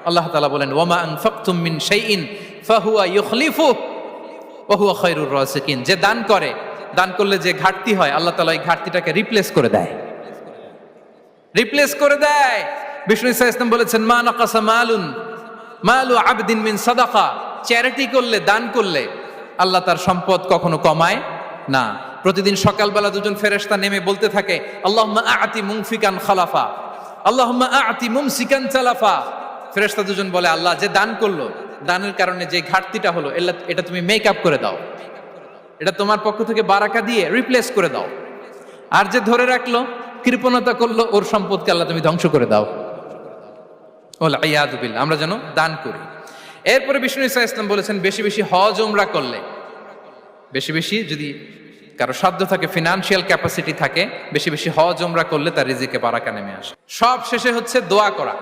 আল্লাহ তাআলা বলেন ওয়ামা আনফাকতুম মিন শাইইন ফাহুয়া ইউখলিফুহু ওয়া হুয়া খায়রুর রাসিকিন। যে দান করে, দান করলে যে ঘাটতি হয় আল্লাহ তাআলা এই ঘাটতিটাকে রিপ্লেস করে দেয়, রিপ্লেস করে দেয়। বিষ্ণু ইসা ইসলাম বলেছেন মা নাকাসা মালু আবদিন মিন সাদাকা। চ্যারিটি করলে, দান করলে আল্লাহ তার সম্পদ কখনো কমায় না। প্রতিদিন সকালবেলা দুজন ফেরেশতা নেমে বলতে থাকে আল্লাহুম্মা আ'তি মুনফিকান খালাফা, আল্লাহুম্মা আ'তি মুমসিকান চালাফা। ফেরেশতা দুজন বলে আল্লাহ যে দান করলো, দানের কারণে যে ঘাটতিটা হলো এটা তুমি মেক আপ করে দাও, এটা তোমার পক্ষ থেকে বারাকা দিয়ে রিপ্লেস করে দাও। আর যে ধরে রাখলো, কৃপণতা করলো, ওর সম্পদকে আল্লাহ তুমি ধ্বংস করে দাও। ওয়াল ইয়াদু বিল্লাহ। আমরা যেন দান করি। এরপরে বিষ্ণু ইসা ইসলাম বলেছেন বেশি বেশি হজ উমরা করলে, বেশি বেশি যদি কারো সাধ্য থাকে, ফিনান্সিয়াল ক্যাপাসিটি থাকে, বেশি বেশি হজ উমরা করলে তার রিজিকে বারাকা নেমে আসে। সব শেষে হচ্ছে দোয়া করা।